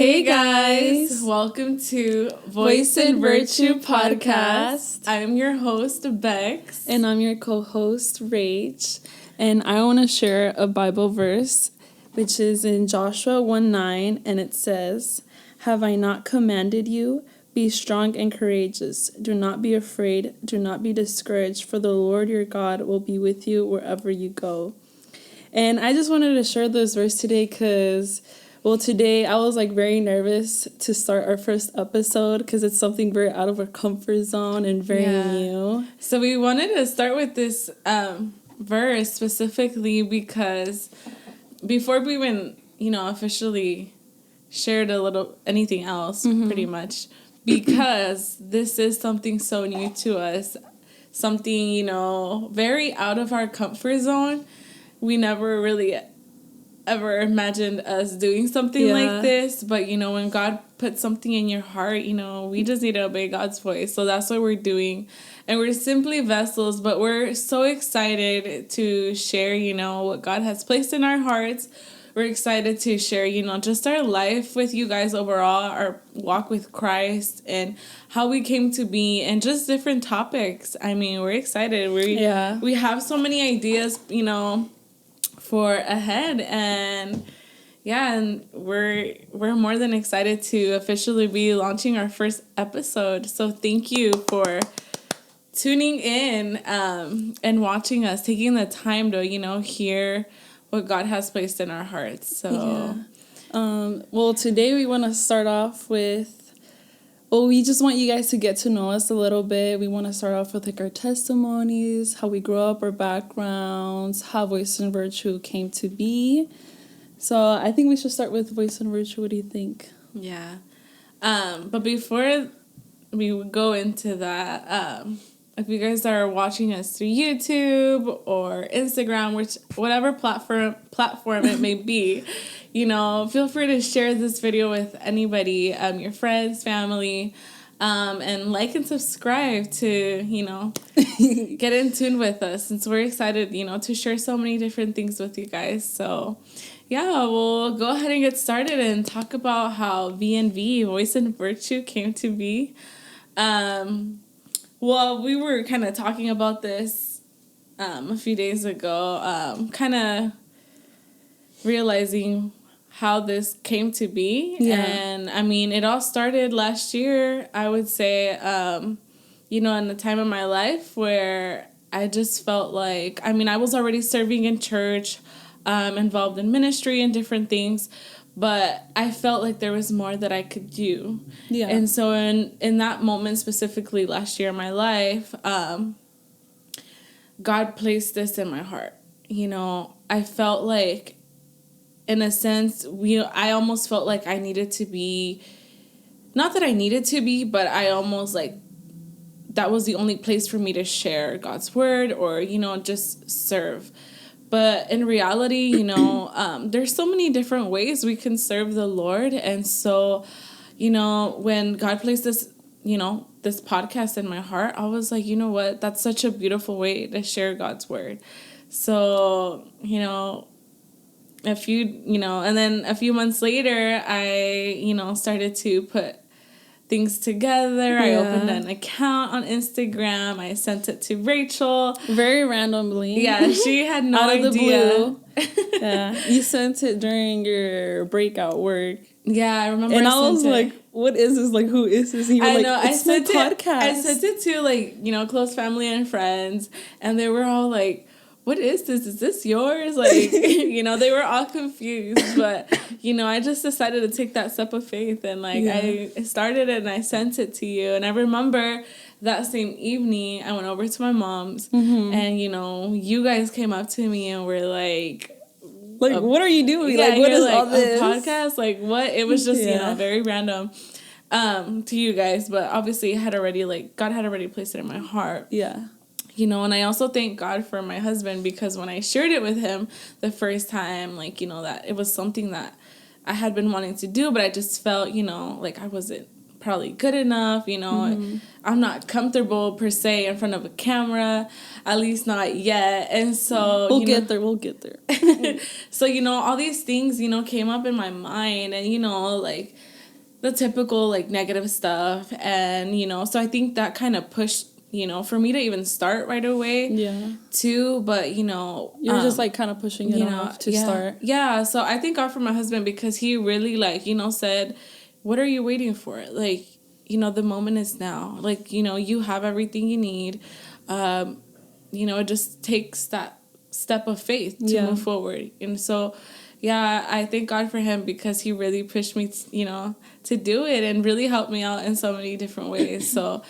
Hey guys, welcome to Voice and Virtue Podcast. I'm your host, Bex. And I'm your co-host, Rach. And I want to share a Bible verse, which is in Joshua 1:9, and it says, "Have I not commanded you? Be strong and courageous. Do not be afraid. Do not be discouraged, for the Lord your God will be with you wherever you go." And I just wanted to share this verse today because... Well, today I was very nervous to start our first episode because it's something very out of our comfort zone and very new. So we wanted to start with this verse specifically because before we even, officially shared anything else, pretty much, because this is something so new to us, something, very out of our comfort zone. We never really ever imagined us doing something like this, but when God puts something in your heart, we just need to obey God's voice. So that's what we're doing, and we're simply vessels, but we're so excited to share what God has placed in our hearts. We're excited to share just our life with you guys overall, our walk with Christ, and how we came to be, and just different topics. I mean, we're excited. We have so many ideas for ahead, and we're more than excited to officially be launching our first episode. So thank you for tuning in and watching us, taking the time to hear what God has placed in our hearts. So well, today we want to start off with, we just want you guys to get to know us a little bit. We want to start off with our testimonies, how we grew up, our backgrounds, how Voice and Virtue came to be. So I think we should start with Voice and Virtue. What do you think? Yeah. But before we go into that, if you guys are watching us through YouTube or Instagram, whatever platform it may be, feel free to share this video with anybody, your friends, family, and like and subscribe to, get in tune with us, since we're excited, to share so many different things with you guys. So, we'll go ahead and get started and talk about how VNV, Voice and Virtue, came to be. Well, we were kind of talking about this a few days ago, kind of realizing how this came to be. Yeah. And I mean, it all started last year, I would say, in the time of my life where I just felt like, I was already serving in church, involved in ministry and different things, but I felt like there was more that I could do. Yeah. And so in that moment, specifically last year in my life, God placed this in my heart. I felt like, in a sense, I almost felt like I needed to be, not that I needed to be, but I almost that was the only place for me to share God's word or, just serve. But in reality, there's so many different ways we can serve the Lord. And so, when God placed this, this podcast in my heart, I was like, you know what? That's such a beautiful way to share God's word. So, and then a few months later, I, started to put things together. I opened an account on Instagram. I sent it to Rachel. Very randomly. Yeah, she had no Out idea. Of the blue. Yeah, you sent it during your breakout work. Yeah, I remember. And I was like, what is this? Who is this? And you were it's my podcast. I sent it to close family and friends, and they were all like, what is this? Is this yours? They were all confused. But, I just decided to take that step of faith. And, I started it and I sent it to you. And I remember that same evening, I went over to my mom's. Mm-hmm. And, you guys came up to me and were like... what are you doing? Yeah, what is all this? A podcast? What? It was just, very random to you guys. But obviously, God had already placed it in my heart. Yeah. And I also thank God for my husband, because when I shared it with him the first time, that it was something that I had been wanting to do, but I just felt, I wasn't probably good enough, mm-hmm. I'm not comfortable per se in front of a camera, at least not yet. And so we'll get there. So, all these things, came up in my mind, and, the typical like negative stuff. And, you know, so I think that kind of pushed, you know, for me to even start right away. Yeah. Too. But, you know, you're just like kind of pushing it off to start. Yeah. So I thank God for my husband because he really like, you know, said, what are you waiting for? Like, you know, the moment is now. Like, you know, you have everything you need. You know, it just takes that step of faith to move forward. And so, yeah, I thank God for him because he really pushed me, you know, to do it and really helped me out in so many different ways. So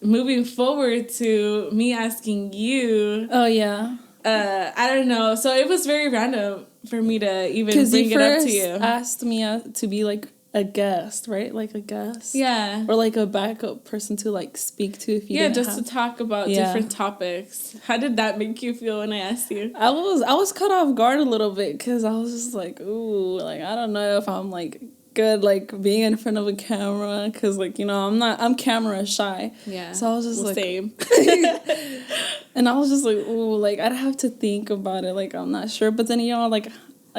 moving forward to me asking you. Oh, yeah. I don't know. So it was very random for me to even bring it up to you. Asked me to be like a guest, right? Like a guest. Yeah. Or like a backup person to like speak to if you didn't just to talk about different topics. How did that make you feel when I asked you? I was caught off guard a little bit because I was just like, ooh, like I don't know if I'm like good like being in front of a camera because like, you know, I'm camera shy. Yeah. So I was just like same. And I was just like, ooh, like I'd have to think about it. Like I'm not sure, but then you know like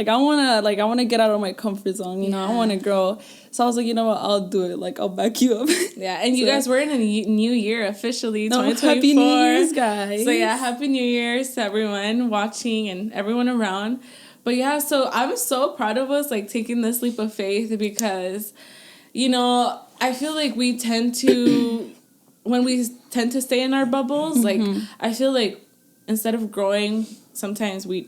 I wanna get out of my comfort zone, you know. I wanna grow. So I was like, you know what, I'll do it. Like I'll back you up. Yeah, and you guys were in a new year officially, 2024. Happy New Year's, guys. So yeah, Happy New Year's to everyone watching and everyone around. But yeah, so I'm so proud of us like taking this leap of faith because, you know, I feel like we tend to when we tend to stay in our bubbles, like I feel like instead of growing, sometimes we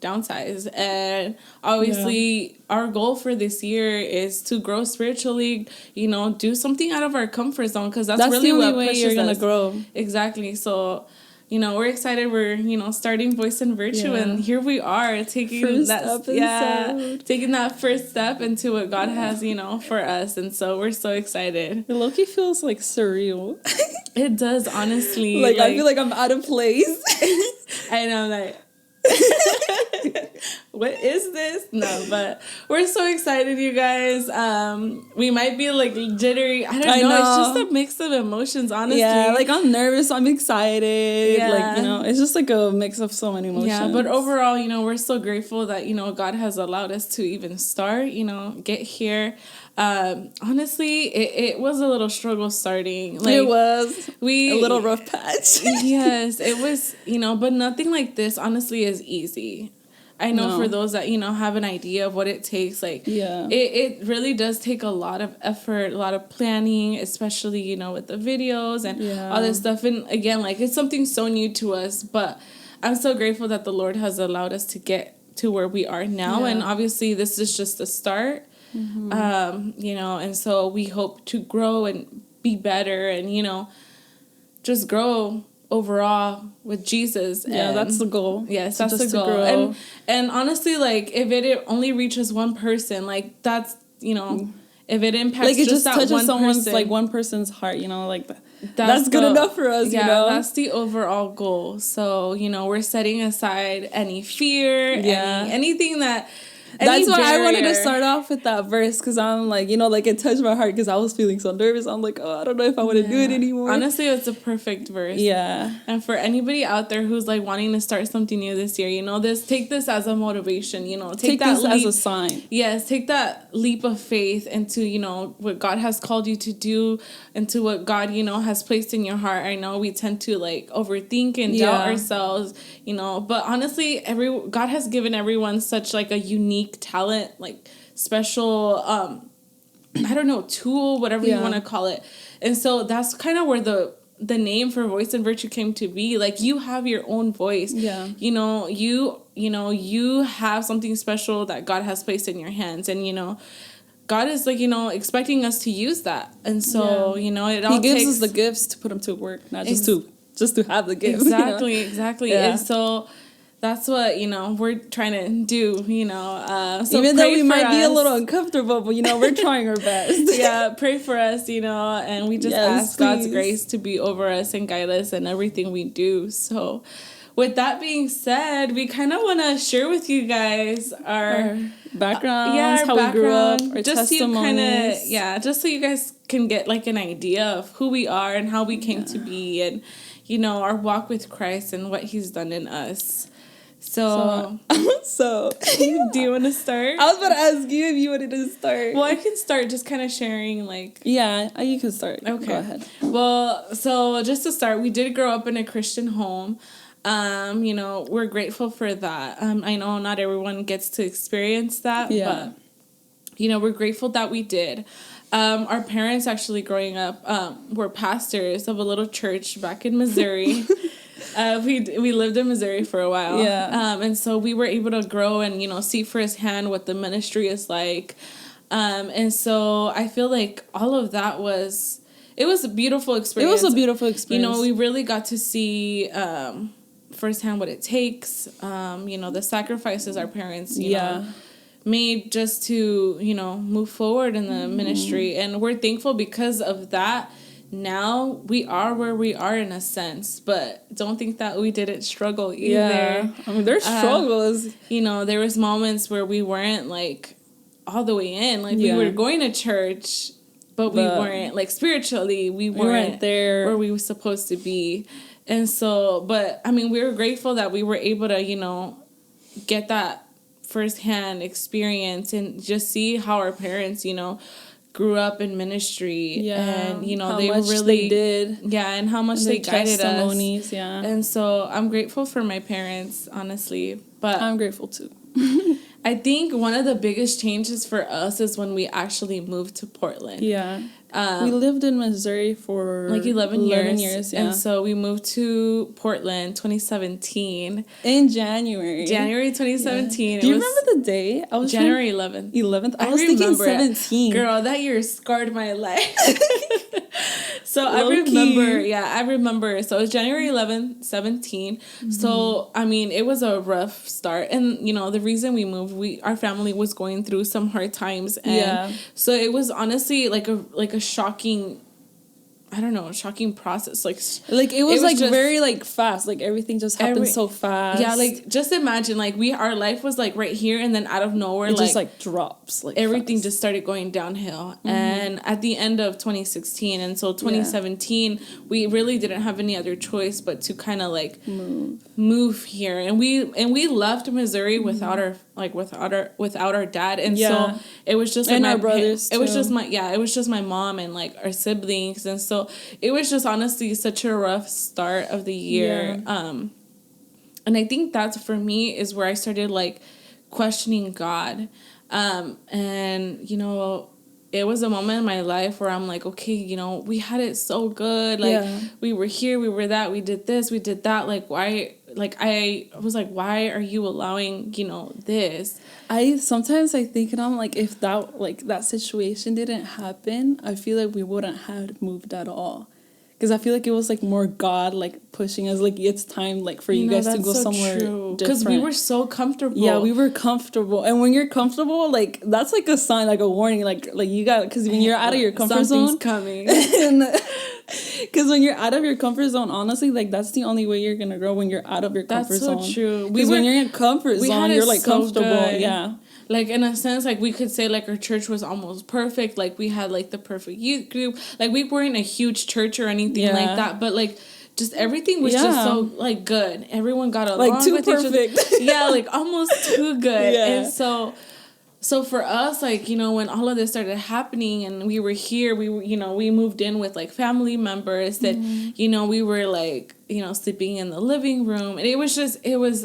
downsize. And obviously our goal for this year is to grow spiritually, you know, do something out of our comfort zone because that's really the only what way pushes you're gonna us. grow. Exactly. So, you know, we're excited. We're, you know, starting Voice and Virtue and here we are taking taking that first step into what God has, you know, for us. And so we're so excited. It low-key feels like surreal. It does, honestly. Like I feel like I'm out of place. I know, like what is this? No, but we're so excited, you guys. We might be like jittery. I don't know. It's just a mix of emotions, honestly. Yeah, like I'm nervous, I'm excited. Yeah. Like, you know, it's just like a mix of so many emotions. Yeah, but overall, you know, we're so grateful that, you know, God has allowed us to even start, you know, get here. Honestly, it was a little struggle starting. Like, it was a little rough patch. Yes, it was, you know, but nothing like this honestly is easy. I know for those that, you know, have an idea of what it takes, like, it really does take a lot of effort, a lot of planning, especially, you know, with the videos and all this stuff. And again, like, it's something so new to us, but I'm so grateful that the Lord has allowed us to get to where we are now. And obviously this is just the start. You know, and so we hope to grow and be better and, you know, just grow overall with Jesus. Yeah, that's the goal. Yes, that's the goal. And honestly, like, if it only reaches one person, like, that's, you know, if it impacts like it just that touches one someone's person, like one person's heart, you know, like that's good enough for us. You know, that's the overall goal. So, you know, we're setting aside any fear, anything that. That's why I wanted to start off with that verse because I'm like, you know, like it touched my heart because I was feeling so nervous. I'm like, oh, I don't know if I want to do it anymore. Honestly, it's a perfect verse. Yeah. And for anybody out there who's like wanting to start something new this year, you know, take this as a motivation, you know, take that this as a sign. Yes, take that leap of faith into, you know, what God has called you to do, into what God, you know, has placed in your heart. I know we tend to like overthink and doubt ourselves, you know, but honestly, God has given everyone such like a unique talent, like special I don't know, tool, whatever you want to call it. And so that's kind of where the name for Voice and Virtue came to be. Like, you have your own voice. You know, you have something special that God has placed in your hands, and you know, God is like, you know, expecting us to use that. And so, you know, He gives us the gifts to put them to work, not just to have the gifts. Exactly, you know? Exactly. Yeah. And so that's what, you know, we're trying to do, you know. So even though we might be a little uncomfortable, but, you know, we're trying our best. Yeah, pray for us, you know, and we just ask God's grace to be over us and guide us in everything we do. So with that being said, we kind of want to share with you guys our backgrounds, how we grew up, our just testimonies. Just so you guys can get like an idea of who we are and how we came to be, and, you know, our walk with Christ and what He's done in us. So do you want to start? I was about to ask you if you wanted to start. Well, I can start just kind of sharing, like... Yeah, you can start. Okay. Go ahead. Well, so just to start, we did grow up in a Christian home. We're grateful for that. I know not everyone gets to experience that, but, we're grateful that we did. Our parents actually growing up were pastors of a little church back in Missouri. We lived in Missouri for a while. Yeah. And so we were able to grow and, see firsthand what the ministry is like. And so I feel like all of that it was a beautiful experience. It was a beautiful experience. We really got to see firsthand what it takes. The sacrifices our parents, made just to, move forward in the ministry. And we're thankful because of that. Now we are where we are in a sense, but don't think that we didn't struggle either. Yeah. I mean, there's struggles. There was moments where we weren't like all the way in. Like we were going to church, but we weren't like spiritually. We weren't there where we were supposed to be. And so, but I mean, we were grateful that we were able to, get that firsthand experience and just see how our parents, grew up in ministry, and how they much really did, and how much they guided us, and so I'm grateful for my parents, honestly. But I'm grateful too. I think one of the biggest changes for us is when we actually moved to Portland. We lived in Missouri for like 11 years, and so we moved to Portland 2017 in January 2017. Do you remember the day? I was January 11th. I was thinking 17. Girl, that year scarred my life. So I remember. So it was January 11th, 17. Mm-hmm. So, I mean, it was a rough start. And, the reason we moved, our family was going through some hard times. And so it was honestly like a shocking, shocking process. Like it was just very fast. Like everything just happened so fast. Yeah, like just imagine our life was like right here, and then out of nowhere it just drops. Like everything fast. just started going downhill. Mm-hmm. And at the end of 2016 and so 2017, we really didn't have any other choice but to kind of move here. And we left Missouri without our dad. And so it was just and our brothers. It was just my mom and our siblings. And so it was just honestly such a rough start of the year. And I think that's for me is where I started questioning God. And it was a moment in my life where I'm like, okay, we had it so good. We were here, we were that, we did this, we did that. Why? I was like, why are you allowing, this? Sometimes I think, and I'm like, if that situation didn't happen, I feel like we wouldn't have moved at all. Because I feel like it was more God pushing us, it's time for you guys to go somewhere different. Because we were so comfortable. Yeah, we were comfortable, and when you're comfortable, that's a sign, a warning, you got, because when you're out of your comfort zone, something's coming. Because when you're out of your comfort zone, honestly, that's the only way you're gonna grow, when you're out of your comfort zone. That's so true. Because when you're in comfort zone, you're comfortable. Good. Yeah. In a sense, we could say, our church was almost perfect. We had, the perfect youth group. We weren't a huge church or anything like that. But, just everything was just so, good. Everyone got along too with perfect. each other. Yeah, almost too good. Yeah. And so for us, when all of this started happening and we were here, we moved in with, family members that, we were, sleeping in the living room. And it was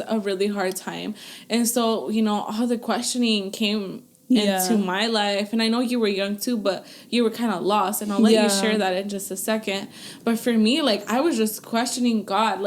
a really hard time. And so, all the questioning came into my life. And I know you were young too, but you were kind of lost. And I'll let you share that in just a second. But for me, I was just questioning God,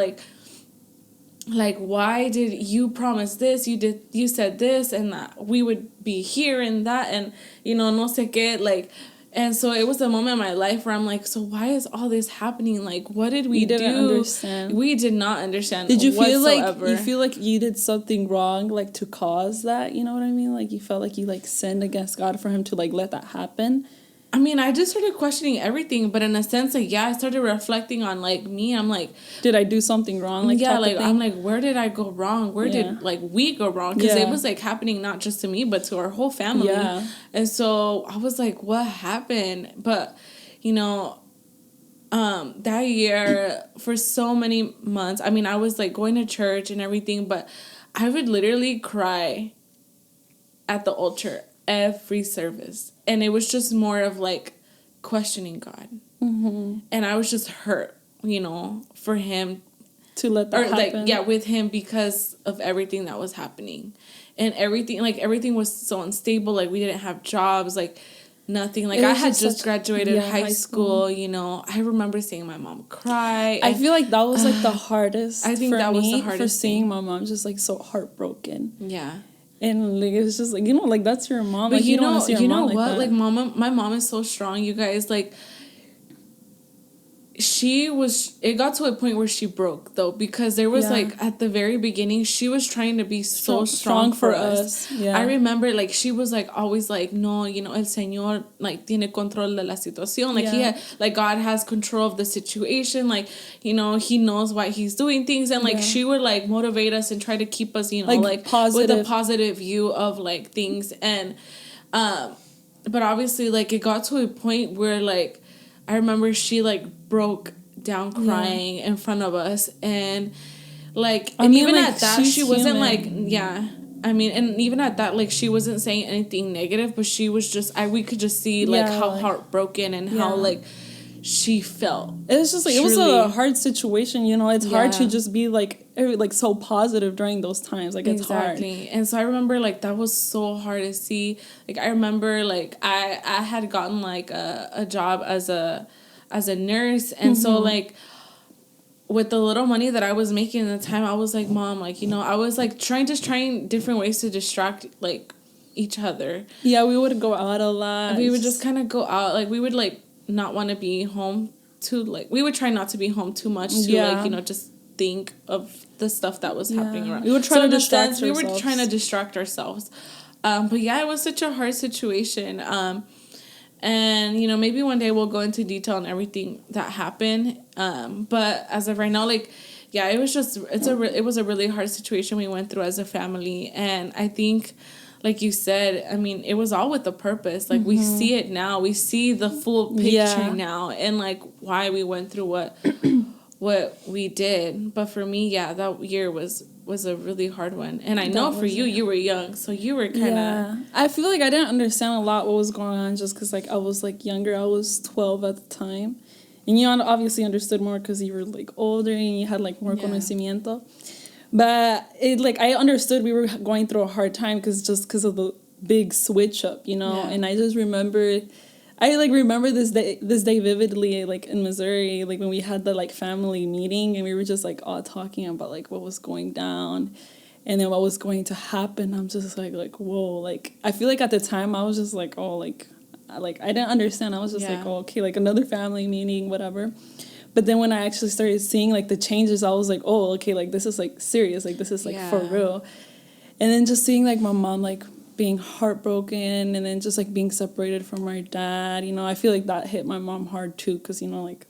why did you promise this? You said this, and that we would be here and that, and no sé qué, and so it was a moment in my life where I'm like, so why is all this happening? What did we do? Understand. We did not understand. Did you whatsoever. feel like you did something wrong, to cause that? You know what I mean? You felt like you sinned against God for him to let that happen. I mean, I just started questioning everything, but in a sense, I started reflecting on, me. I'm like... Did I do something wrong? I'm like, where did I go wrong? Where did, we go wrong? Because it was, happening not just to me, but to our whole family. Yeah. And so I was like, what happened? But, that year, for so many months, I mean, I was, going to church and everything, but I would literally cry at the altar every service. And it was just more of like questioning God. Mm-hmm. And I was just hurt, you know, for him. To let that happen. Like, yeah, with him because of everything that was happening. And everything was so unstable. Like, we didn't have jobs, like, nothing. Like, I had just graduated high school, you know. I remember seeing my mom cry. I feel like that was, like, the hardest I think that was the hardest for seeing my mom just, like, so heartbroken. Yeah. And, like, it was just, like, you know, like, that's your mom. But like, you don't want to see your mom like what? that. Like, my mom is so strong, you guys. Like, it got to a point where she broke, though, because there was, like, at the very beginning, she was trying to be so strong for us. Yeah. I remember, like, she was, like, always, like, no, you know, el Señor, like, tiene control de la situación. Like, he had, like, God has control of the situation. Like, you know, he knows why he's doing things. And, like, she would, like, motivate us and try to keep us, you know, like positive. with a positive view of, like, things. And, but obviously, like, it got to a point where, like, I remember she, like, broke down crying in front of us. And, like, and even like, at that, she wasn't, like, I mean, and even at that, like, she wasn't saying anything negative, but she was just, we could just see, like, how heartbroken and how, like, she felt. It was just, like, truly. It was a hard situation, you know. It's hard to just be, like, so positive during those times. Like, it's hard. And so I remember, like, that was so hard to see. Like, I remember, like, I had gotten, like, a job as a nurse. And so, like, with the little money that I was making at the time, I was like, Mom, like, you know, I was, like, trying different ways to distract, like, each other. Yeah, we would go out a lot. We would just kind of go out. Like, we would, like, not want to be home too, like, we would try not to be home too much to, like, you know, just think of the stuff that was happening around. We would try to distract ourselves. We were trying to distract ourselves. But, yeah, it was such a hard situation. And, you know, maybe one day we'll go into detail on everything that happened. But as of right now, like, yeah, it was just, it was a really hard situation we went through as a family. And I think, like you said, I mean, it was all with a purpose. Like, we see it now. We see the full picture now. And, like, why we went through what we did. But for me, yeah, that year was a really hard one. And I know for you were young, so you were kind of... Yeah. I feel like I didn't understand a lot what was going on just because, like, I was, like, younger. I was 12 at the time. And you obviously understood more because you were, like, older and you had, like, more conocimiento. But, I understood we were going through a hard time because of the big switch up, you know? Yeah. And I just remember... I, like, remember this day vividly, like, in Missouri, like, when we had the, like, family meeting, and we were just, like, all talking about, like, what was going down, and then what was going to happen. I'm just, like, whoa, like, I feel like at the time, I was just, like, oh, like, I didn't understand. I was just, like, oh, okay, like, another family meeting, whatever. But then when I actually started seeing, like, the changes, I was, like, oh, okay, like, this is, like, serious, like, this is, like, for real. And then just seeing, like, my mom, like, being heartbroken and then just, like, being separated from my dad, you know, I feel like that hit my mom hard, too, because, you know, like,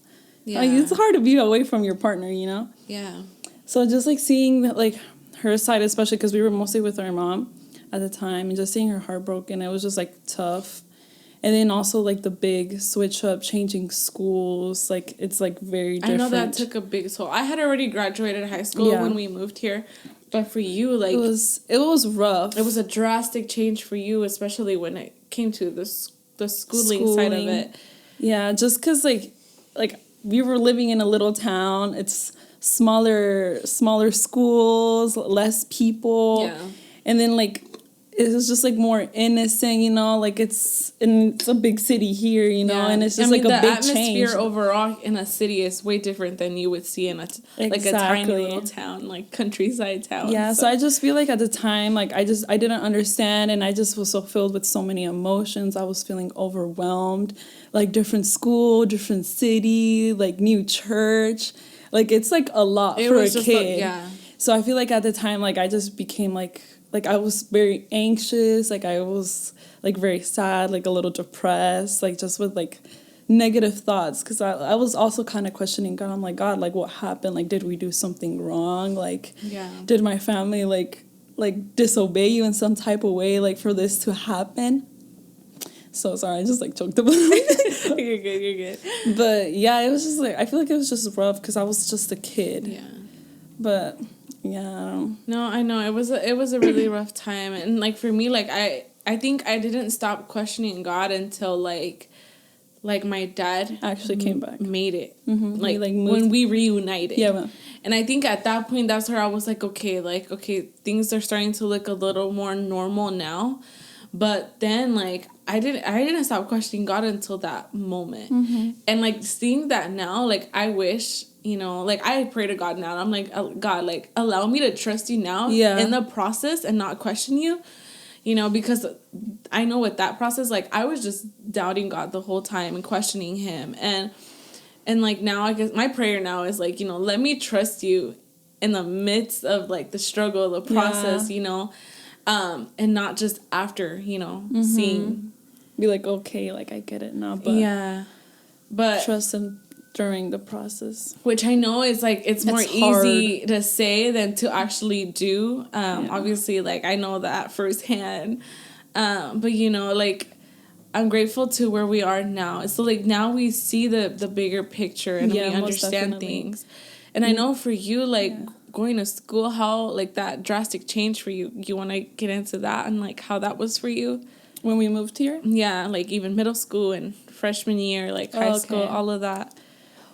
it's hard to be away from your partner, you know? Yeah. So just, like, seeing, like, her side, especially because we were mostly with our mom at the time, and just seeing her heartbroken, it was just, like, tough. And then also, like, the big switch up, changing schools, like, it's, like, very different. I know that took a big toll. I had already graduated high school when we moved here. But for you, like... It was rough. It was a drastic change for you, especially when it came to the schooling side of it. Yeah, just because, like, we were living in a little town. It's smaller schools, less people. Yeah. And then, like, it was just, like, more innocent, you know? Like, it's a big city here, you know? And it's just, like, a big change. The atmosphere overall in a city is way different than you would see in a tiny little town, like, countryside town. Yeah, so I just feel like at the time, like, I didn't understand, and I just was so filled with so many emotions. I was feeling overwhelmed. Like, different school, different city, like, new church. Like, it's, like, a lot for a kid. So I feel like at the time, like, I just became, like, I was very anxious, like, I was, like, very sad, like, a little depressed, like, just with, like, negative thoughts, because I was also kind of questioning God. I'm like, God, like, what happened? Like, did we do something wrong? Like, did my family, like disobey you in some type of way, like, for this to happen? So sorry, I just, like, choked up. You're good. But, yeah, it was just, like, I feel like it was just rough, because I was just a kid. Yeah. But yeah. No, I know it was a really rough time, and like for me, like I think I didn't stop questioning God until like my dad Actually came back. made it. Mm-hmm. Like moved. when we reunited. Yeah. Well. And I think at that point, that's where I was like, okay, things are starting to look a little more normal now. But then, like, I didn't stop questioning God until that moment. Mm-hmm. And, like, seeing that now, like, I wish, like, I pray to God now. I'm like, God, like, allow me to trust you now in the process and not question you. Because I know with that process, like, I was just doubting God the whole time and questioning him. And like, now, I guess my prayer now is, like, let me trust you in the midst of, like, the struggle, the process, and not just after, seeing. Be like, okay, like, I get it now. But yeah. But trust him during the process. Which I know is, like, it's more easy to say than to actually do. Obviously, like, I know that firsthand. But, like, I'm grateful to where we are now. So, like, now we see the bigger picture and we understand things. And I know for you, like, going to school, how, like, that drastic change for you. You want to get into that and, like, how that was for you? When we moved here? Yeah, like, even middle school and freshman year, like, high school, all of that.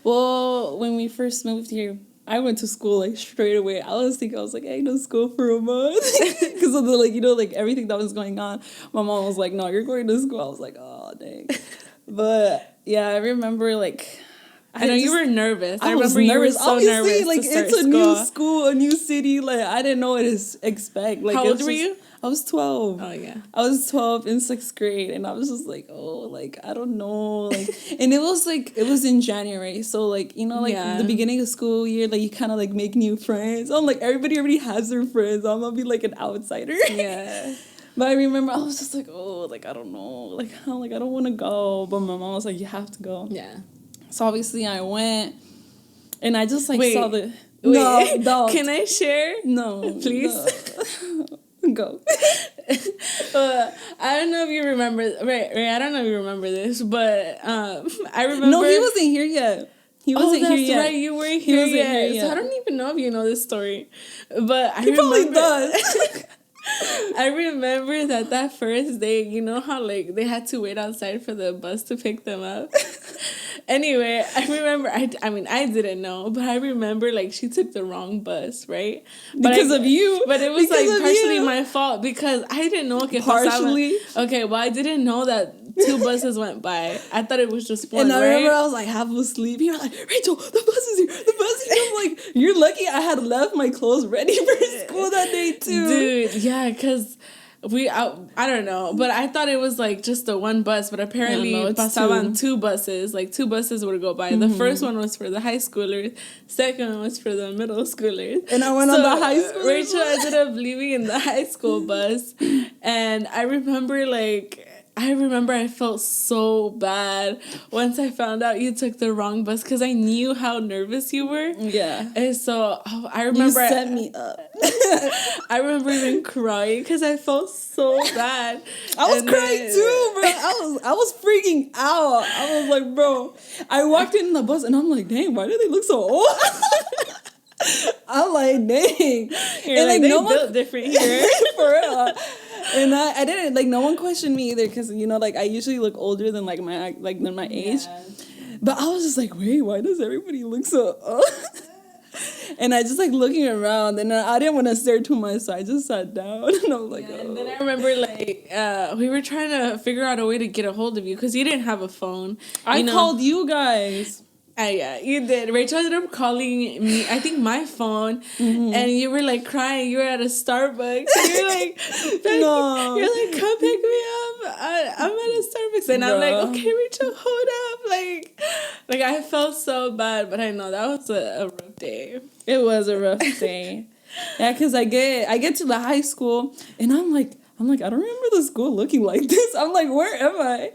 Well, when we first moved here, I went to school, like, straight away. I was like, I ain't no school for a month. Because of the, like, like, everything that was going on. My mom was like, no, you're going to school. I was like, oh, dang. But, yeah, I remember, like... I know you were nervous. I remember nervous. You were so obviously, nervous like, to start it's a new school, a new city. Like, I didn't know what to expect. Like, how old were you? I was 12. Oh, yeah. I was 12 in 6th grade, and I was just like, oh, like, I don't know. Like, and it was in January. So, like, like, the beginning of school year, like, you kind of, like, make new friends. I'm like, everybody already has their friends. I'm going to be, like, an outsider. Yeah. But I remember I was just like, oh, like, I don't know. Like, I don't want to go. But my mom was like, you have to go. Yeah. So, obviously, I went. And I just, like, saw the... Wait, no. Can I share? No. Please? No. Go. I don't know if you remember... Ray, I don't know if you remember this, but I remember... No, he wasn't here yet. He wasn't here yet. Right, you weren't here yet. So I don't even know if you know this story. But he probably does. I remember that first day, you know how, like, they had to wait outside for the bus to pick them up? Anyway, I remember, I mean, I didn't know, but I remember, like, she took the wrong bus, right? Because of you. But it was, like, partially my fault because I didn't know. Okay, partially? Okay, well, I didn't know that 2 buses went by. I thought it was just one, and I remember I was, like, half asleep. You're like, Rachel, the bus is here. The bus is here. I'm like, you're lucky I had left my clothes ready for school that day, too. Dude, yeah, because... I don't know, but I thought it was, like, just the one bus, but apparently pasaban 2 buses. Like, 2 buses would go by. Mm-hmm. The first one was for the high schoolers. Second one was for the middle schoolers. And I went on the high school. Rachel ended up leaving in the high school bus. And I remember, I felt so bad once I found out you took the wrong bus because I knew how nervous you were. Yeah. And so I remember... You set me up. I remember even crying because I felt so bad. I was crying too, bro. I was freaking out. I was like, bro. I walked in the bus and I'm like, dang, why do they look so old? I'm like, dang. You're like, no one different here. For real. And I didn't, like, no one questioned me either because, like, I usually look older than, like, my age. Yeah. But I was just like, wait, why does everybody look so old? And I just, like, looking around, and I didn't want to stare too much, so I just sat down, and I was like, oh. And then I remember, like, we were trying to figure out a way to get a hold of you because you didn't have a phone. I called you guys. Yeah, you did. Rachel ended up calling me, I think, my phone, and you were, like, crying. You were at a Starbucks. And you're like, no. You're like, come pick me up. I'm at a Starbucks. And I'm like, okay, Rachel, hold up. Like, I felt so bad, but I know that was a rough day. It was a rough day. Yeah, because I get to the high school, and I'm like, I don't remember the school looking like this. I'm like, where am I?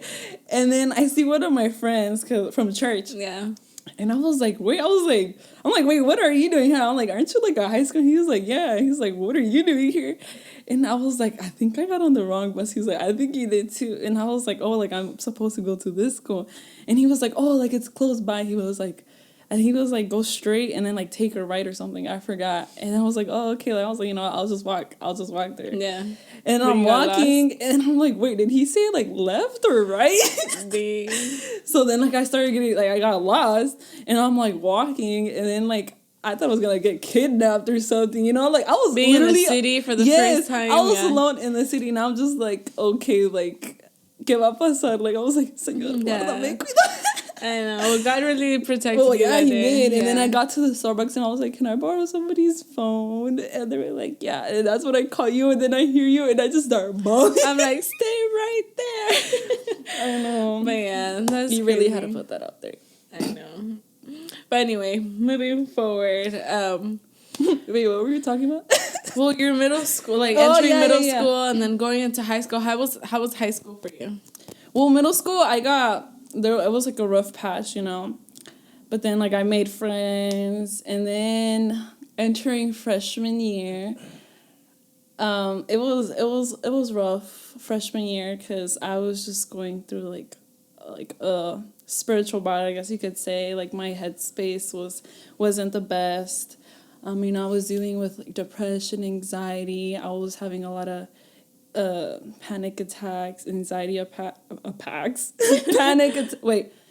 And then I see one of my friends from church. Yeah. And I was like, wait, what are you doing here? I'm like, aren't you, like, a high school? He was like, yeah. He's like, what are you doing here? And I was like, I think I got on the wrong bus. He was like, I think you did too. And I was like, oh, like, I'm supposed to go to this school. And he was like, oh, like, it's close by. He was like, And he was like, go straight and then like take a right or something. I forgot. And I was like, oh, okay. Like, I was like, I'll just walk there. Yeah. And I'm walking and I'm like, wait, did he say like left or right? So then like I started getting like, I got lost and I'm like walking and then like I thought I was gonna get kidnapped or something, like I was being literally in the city for the first time. I was alone in the city and I'm just like, okay, like, ¿qué va a pasar? Like I was like, Señor, guárdame, cuidado. I know. Well, God really protected you. Yeah, he did. And then I got to the Starbucks and I was like, can I borrow somebody's phone? And they were like, yeah. And that's when I call you and then I hear you and I just start bawling. I'm like, stay right there. I know. But yeah, that's You really had to put that out there. I know. But anyway, moving forward. Wait, what were you talking about? Well, your middle school, like entering middle school and then going into high school. How was high school for you? Well, middle school, it was like a rough patch, But then like I made friends, and then entering freshman year, it was rough freshman year because I was just going through like a spiritual battle, I guess you could say. Like my headspace wasn't the best. I was dealing with like, depression, anxiety. I was having a lot of panic attacks, anxiety attacks,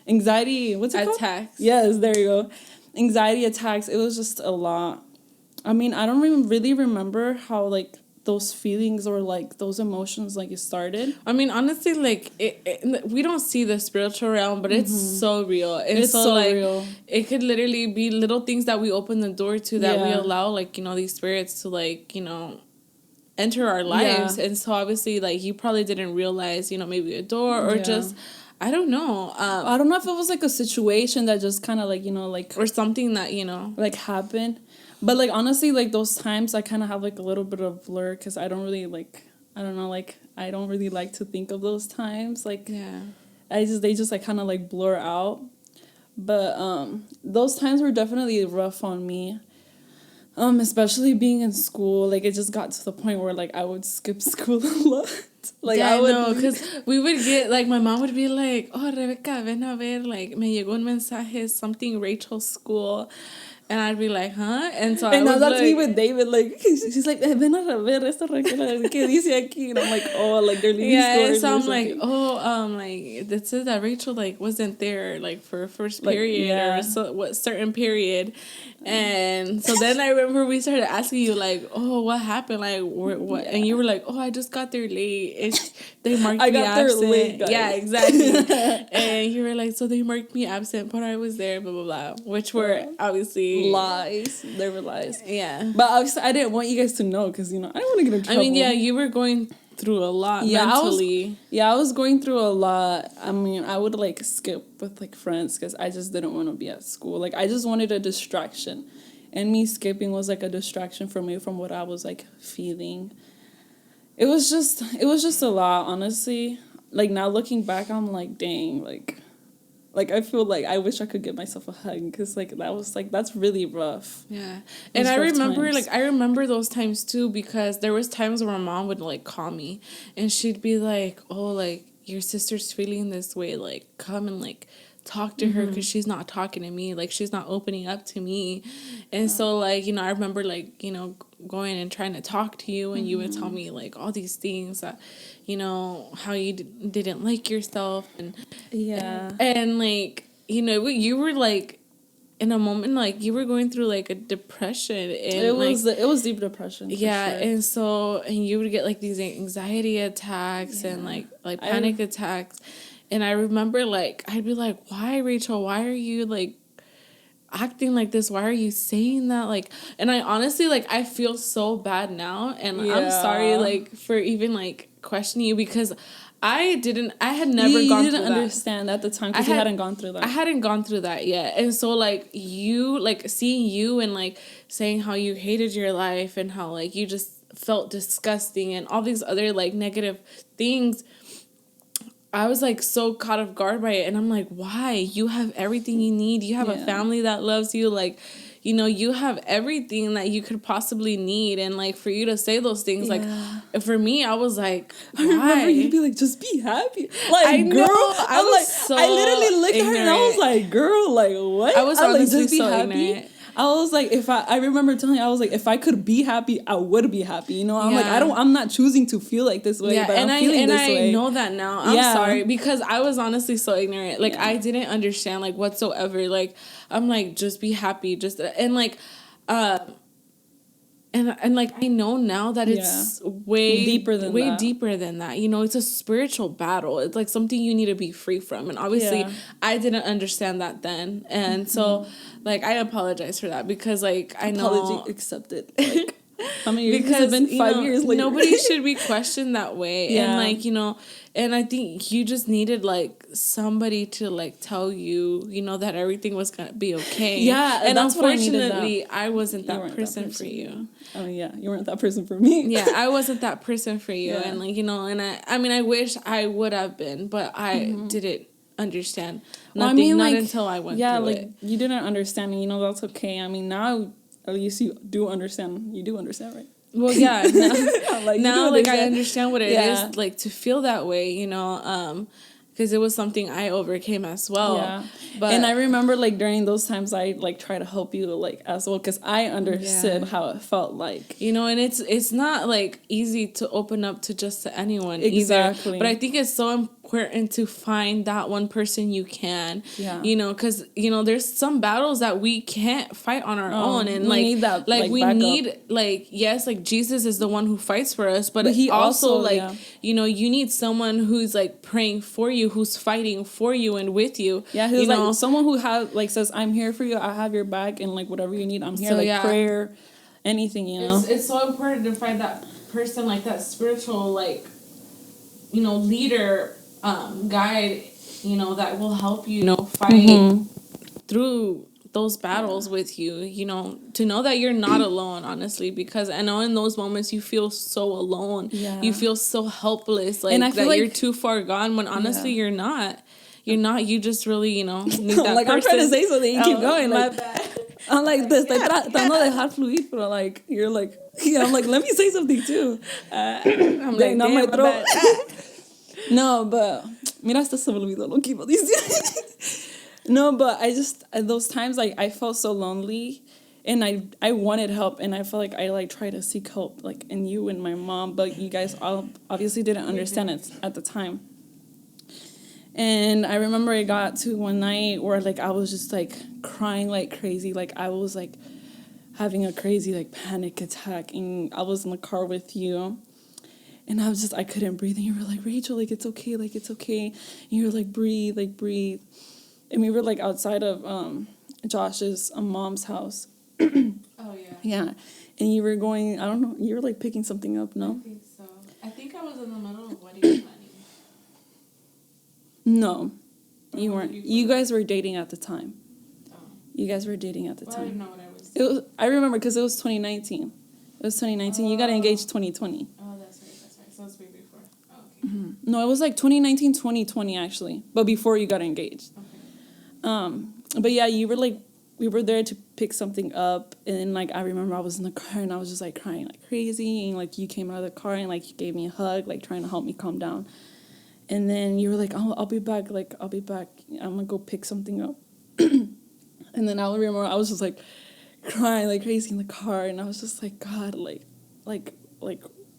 anxiety. What's it called? Attacks. Yes, there you go. Anxiety attacks. It was just a lot. I don't really remember how like those feelings or like those emotions like it started. Honestly, like we don't see the spiritual realm, but it's so real. It's so like real. It could literally be little things that we open the door to that we allow like these spirits to like enter our lives. And so obviously like you probably didn't realize maybe a door or just I don't know. I don't know if it was like a situation that just kind of like like or something that like happened. But, like, honestly, like, those times I kind of have, like, a little bit of blur because I don't really, like, I don't know, like, I don't really like to think of those times. Like, they just, like, kind of, like, blur out. But those times were definitely rough on me. Especially being in school. Like, it just got to the point where, like, I would skip school a lot. Like, I know, because we would get, like, my mom would be like, oh, Rebecca, ven a ver, like, me llegó un mensaje, something Rachel's school. And I'd be like, huh? And so now that's me with David. Like, she's like, ven a ver esto, Raquel, ¿qué dice aquí? And I'm like, oh, like, they're leaving stories. Yeah, so I'm like, like, it says that Rachel, like, wasn't there, like, for first period or certain period. And so then I remember we started asking you, like, oh, what happened? Like, what? And you were like, oh, I just got there late. They marked me absent. There late, guys. Yeah, exactly. And you were like, so they marked me absent, but I was there, blah, blah, blah. Which were obviously lies. They were lies. Yeah. But obviously, I didn't want you guys to know because, I didn't want to get in trouble. You were going through a lot mentally. I was going through a lot. I would, like, skip with, like, friends because I just didn't want to be at school. Like, I just wanted a distraction. And me skipping was, like, a distraction for me from what I was, like, feeling. It was just a lot, honestly. Like, now looking back, I'm like, dang, like, I feel like I wish I could give myself a hug because, like, that's really rough. Yeah. And I remember those times, too, because there was times where my mom would, like, call me and she'd be like, oh, like, your sister's feeling this way. Like, come and, like, talk to her because she's not talking to me. Like, she's not opening up to me. And so, like, I remember, like, going and trying to talk to you and you would tell me, like, all these things that, how you didn't like yourself. And like, you were, like, in a moment, like, you were going through, like, a depression. And it was deep depression. Yeah, sure. And you would get, like, these anxiety attacks and, like panic attacks. And I remember, like, I'd be like, why, Rachel? Why are you, like, acting like this? Why are you saying that? Like, and I honestly, like, I feel so bad now. And I'm sorry, like, for even, like, questioning you because I had never gone through that. You didn't understand at the time because you hadn't gone through that. I hadn't gone through that yet. And so, like, seeing you and, like, saying how you hated your life and how, like, you just felt disgusting and all these other, like, negative things, I was, like, so caught off guard by it. And I'm like, why? You have everything you need. You have a family that loves you. Like, you know, you have everything that you could possibly need. And like for you to say those things, like for me, I was like, why? I remember you'd be like, just be happy. Like, I girl, know. I was like, so I literally looked at her and I was like, girl, like, what? I was like, honestly just be so happy. ignorant. I was like, I remember telling you, I was like, if I could be happy, I would be happy. You know, I'm like, I'm not choosing to feel like this way, but I'm feeling this way. I know that now. I'm sorry, because I was honestly so ignorant. Like, I didn't understand, like, whatsoever. Like, I'm like, just be happy. And like, and like, I know now that it's way deeper than that. You know, it's a spiritual battle. It's like something you need to be free from. And obviously, I didn't understand that then. And so, like, I apologize for that because, like, I know. Apology accepted. Like, how many years? Because it's been 5 years later. Nobody should be questioned that way. And, like, you know, and I think you just needed, like, somebody to, like, tell you, you know, that everything was going to be okay. Yeah, and that's unfortunately, I wasn't that person for you. Oh, yeah, you weren't that person for me. Yeah, I wasn't that person for you. And, like, you know, and I mean, I wish I would have been, but I didn't understand nothing, not until I went through like, it. You didn't understand, and, you know, that's okay. I mean, now, at least you do understand. You do understand, right? Well, yeah. Now like, I understand what it is, like, to feel that way, you know, because it was something I overcame as well. Yeah. And I remember, like, during those times, I, like, try to help you, like, as well, because I understood how it felt like. You know, and it's not, like, easy to open up to just to anyone either. But I think it's so important to find that one person you can. Yeah. You know, because, you know, there's some battles that we can't fight on our own. And, we need that, like we need, like, yes, like, Jesus is the one who fights for us. But he also, like, you know, you need someone who's, like, praying for you, who's fighting for you and with you. Yeah, who's, like, someone who has, like, says, I'm here for you, I have your back, and, like, whatever you need, I'm here. So, like, prayer, anything, you know. It's so important to find that person, like, that spiritual, like, you know, leader, guide, you know, that will help you, you know, fight through those battles with you, you know, to know that you're not alone, honestly, because I know in those moments you feel so alone. Yeah. You feel so helpless, like, and I feel that, like, you're too far gone, when honestly you're not. You're not. You just really, you know, need that like, person. I'm trying to say something, you keep going. My like, bad. I'm like this, tratando de dejar fluir, but like, you're like, yeah, I'm like, let me say something too. I'm like, not my throat. No, but mira, hasta se me olvidó lo que iba a decir. No, but I just, those times, like, I felt so lonely, and I wanted help, and I felt like I, like, tried to seek help, like, in you and my mom, but you guys all obviously didn't understand it at the time. And I remember it got to one night where, like, I was just, like, crying like crazy, like, I was, like, having a crazy, like, panic attack, and I was in the car with you. And I was just, I couldn't breathe. And you were like, Rachel, like, it's okay. Like, it's okay. And you were like, breathe, like, breathe. And we were, like, outside of Josh's mom's house. Oh, yeah. Yeah. And you were going, I don't know, you were, like, picking something up, no? I think so. I think I was in the middle of wedding planning. No. You weren't. You guys were dating at the time. Oh. You guys were dating at the time. I didn't know what I was doing. I remember because it was 2019. It was 2019. You got engaged 2020. Oh, that's right. So it's way before. Oh, okay. Mm-hmm. No, it was like 2019, 2020 actually, but before you got engaged. Okay. But yeah, you were like, we were there to pick something up, and like I remember I was in the car and I was just like crying like crazy, and like you came out of the car and like you gave me a hug, like trying to help me calm down. And then you were like, oh, I'll be back. Like, I'll be back. I'm going to go pick something up. And then I remember I was just, like, crying like crazy in the car. And I was just like, God, like,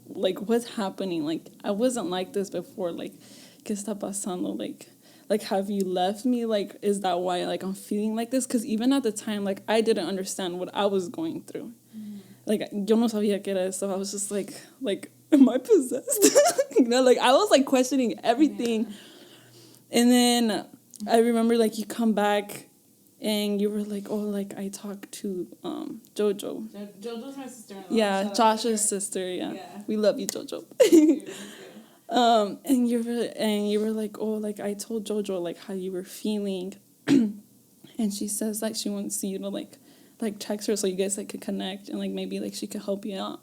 what's happening? Like, I wasn't like this before. Like, ¿qué está pasando? Like, have you left me? Like, is that why, like, I'm feeling like this? Because even at the time, like, I didn't understand what I was going through. Mm-hmm. Like, yo no sabía qué era eso. I was just like, am I possessed? You know, like, I was, like, questioning everything. Yeah. And then I remember, like, you come back and you were like, oh, like, I talked to Jojo. Jojo's my sister-in-law. Yeah, Josh's sister, yeah. We love you, Jojo. And you were like, oh, like, I told Jojo, like, how you were feeling. And she says, like, she wants you to, like text her so you guys, like, could connect and, like, maybe, like, she could help you out.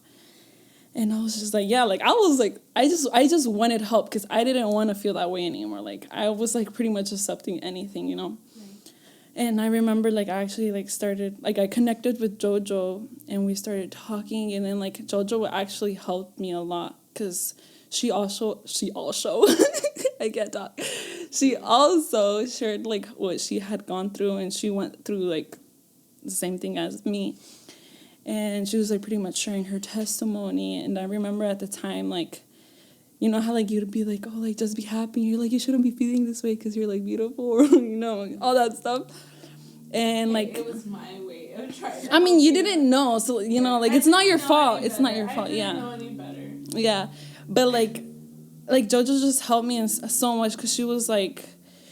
And I was just like, yeah, like, I was like, I just wanted help because I didn't want to feel that way anymore. Like, I was, like, pretty much accepting anything, you know. Right. And I remember, like, I actually, like, started, like, I connected with JoJo, and we started talking, and then, like, JoJo actually helped me a lot, because she also, I can't talk. She also shared, like, what she had gone through, and she went through, like, the same thing as me. And she was, like, pretty much sharing her testimony, and I remember at the time, like, you know how, like, you'd be like, oh, like, just be happy. You're like, you shouldn't be feeling this way because you're, like, beautiful, or, you know, all that stuff. And, like, it was my way of trying. I mean, you didn't know, so, you know, like, it's not your fault. It's not your fault, I yeah. didn't know any better. Yeah. But, like JoJo just helped me so much, because she was, like,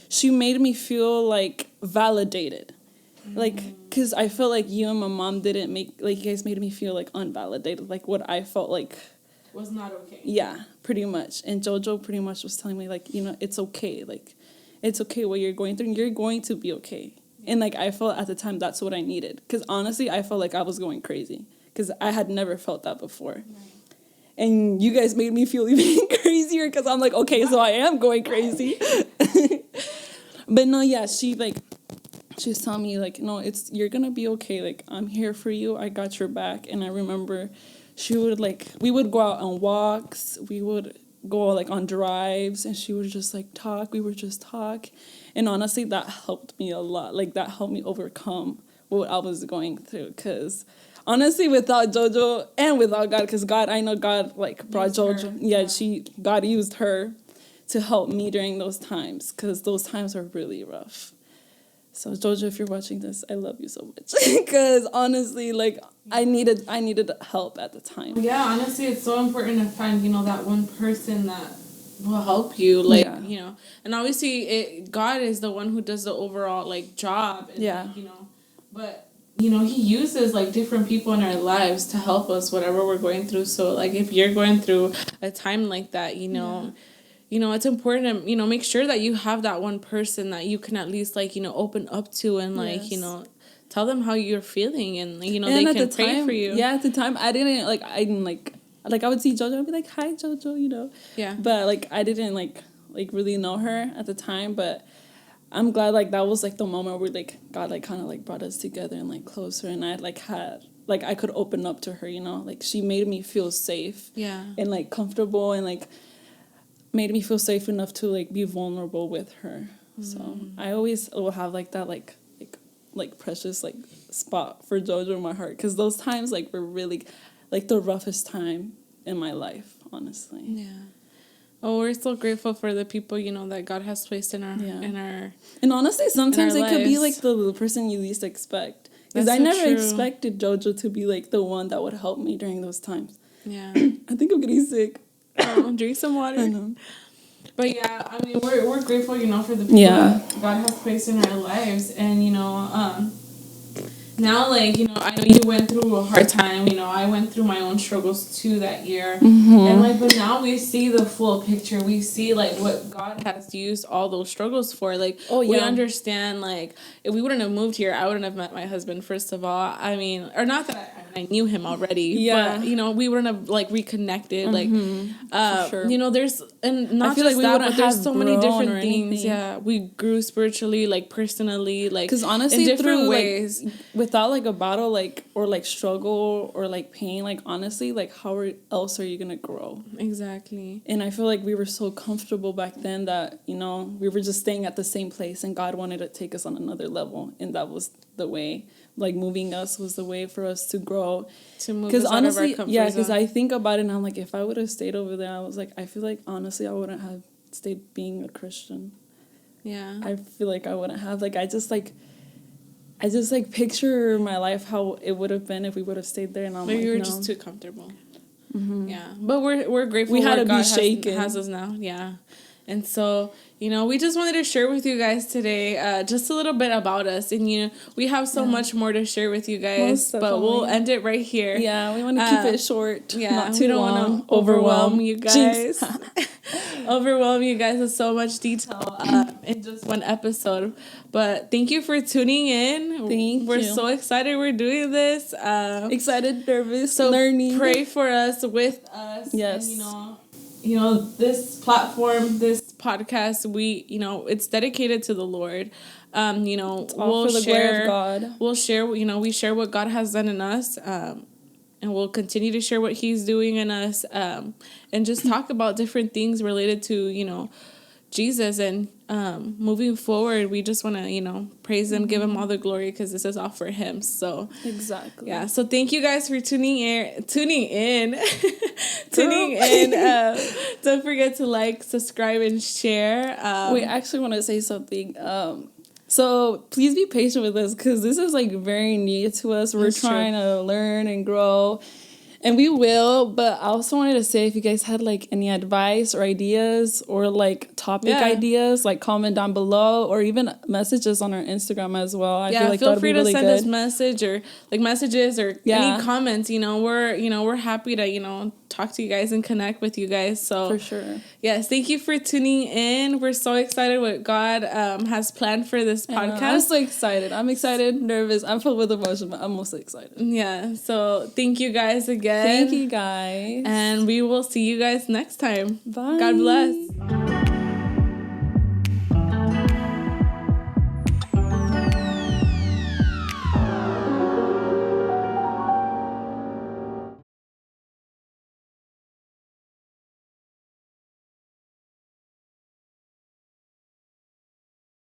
she made me feel, like, validated. Like, because I felt like you and my mom didn't make, like, you guys made me feel, like, unvalidated. Like, what I felt like was not okay. Yeah, pretty much. And JoJo pretty much was telling me, like, you know, it's okay. Like, it's okay what you're going through. You're going to be okay. And, like, I felt at the time that's what I needed. Because, honestly, I felt like I was going crazy. Because I had never felt that before. Right. And you guys made me feel even crazier, because I'm like, okay, so I am going crazy. But, no, yeah, she was telling me, like, no, you're going to be okay. Like, I'm here for you. I got your back. And I remember she would, like, we would go out on walks, we would go, like, on drives, and she would just, like, talk, we would just talk, and honestly, that helped me a lot, like, that helped me overcome what I was going through, because, honestly, without JoJo, and without God, because God, I know God, like, brought JoJo, God used her to help me during those times, because those times were really rough. So, JoJo, if you're watching this, I love you so much. Because, honestly, like, I needed help at the time. Yeah, honestly, it's so important to find, you know, that one person that will help you. Like, you know, and obviously, God is the one who does the overall, like, job. And, like, you know, but, you know, he uses, like, different people in our lives to help us, whatever we're going through. So, like, if you're going through a time like that, you know... You know, it's important to, you know, make sure that you have that one person that you can at least, like, you know, open up to and, like, you know, tell them how you're feeling and, you know, and they can pray for you. Yeah, at the time, I would see JoJo and be like, hi, JoJo, you know. Yeah. But, like, I didn't, like really know her at the time, but I'm glad, like, that was, like, the moment where, like, God, like, kind of, like, brought us together and, like, closer, and I, like, I could open up to her, you know. Like, she made me feel safe. Yeah. And, like, comfortable and, like, made me feel safe enough to, like, be vulnerable with her. So I always will have, like, that like precious, like, spot for JoJo in my heart, because those times, like, were really, like, the roughest time in my life, honestly. Yeah. Oh, we're so grateful for the people, you know, that God has placed in our and honestly, sometimes it could be, like, the person you least expect, because I never expected JoJo to be, like, the one that would help me during those times. Yeah. I think I'm getting sick. Drink some water. I know. But yeah, I mean, we're grateful, you know, for the people that God has placed in our lives, and you know, now, like, you know, I know you went through a hard time. You know, I went through my own struggles too that year, and like, but now we see the full picture. We see, like, what God has used all those struggles for. Like, we understand. Like, if we wouldn't have moved here, I wouldn't have met my husband. First of all, I mean, or not that I knew him already, but you know, we wouldn't have, like, reconnected. Like, you know, there's, and not just that, but there's so many different things. Yeah, we grew spiritually, like, personally, like, because honestly, in different ways. Like, without, like, a battle, like, or, like, struggle or, like, pain, like, honestly, like, how else are you gonna grow? Exactly. And I feel like we were so comfortable back then that, you know, we were just staying at the same place, and God wanted to take us on another level, and that was the way. Like, moving us was the way for us to grow. To move us out of our comfort zone. Because I think about it, and I'm like, if I would have stayed over there, I was like, I feel like, honestly, I wouldn't have stayed being a Christian. Yeah. I feel like I wouldn't have. Like, I just picture my life how it would have been if we would have stayed there, and I'm Maybe like, we were just too comfortable. Mm-hmm. Yeah, but we're grateful. We had to God be shaken. Has us now. Yeah, and so, you know, we just wanted to share with you guys today just a little bit about us, and you know, we have so much more to share with you guys, but we'll end it right here. Yeah, we want to keep it short. Yeah, not too we don't want to overwhelm you guys. Overwhelm you guys with so much detail in just one episode. But thank you for tuning in. We're so excited we're doing this. Excited, nervous, so learning. Pray for us, with us. Yes. And, you know, this platform, this podcast, it's dedicated to the Lord. You know, all for the glory of God. We'll share, you know, we share what God has done in us, and we'll continue to share what He's doing in us, and just talk about different things related to, you know, Jesus. And moving forward, we just want to, you know, praise Him, give Him all the glory, because this is all for Him. So exactly, yeah. So thank you guys for tuning in. Don't forget to like, subscribe, and share. We actually want to say something. So please be patient with us, because this is like very new to us. We're trying to learn and grow, and we will. But I also wanted to say, if you guys had like any advice or ideas or like topic ideas, like comment down below, or even messages on our Instagram as well. I feel like feel free to really send us messages or any comments. You know, we're happy to, you know, talk to you guys and connect with you guys. So for sure, yes, thank you for tuning in. We're so excited what God has planned for this podcast. I'm so excited. I'm excited, nervous. I'm filled with emotion, but I'm mostly excited. Yeah. So thank you guys again. Thank you guys, and we will see you guys next time. Bye. God bless.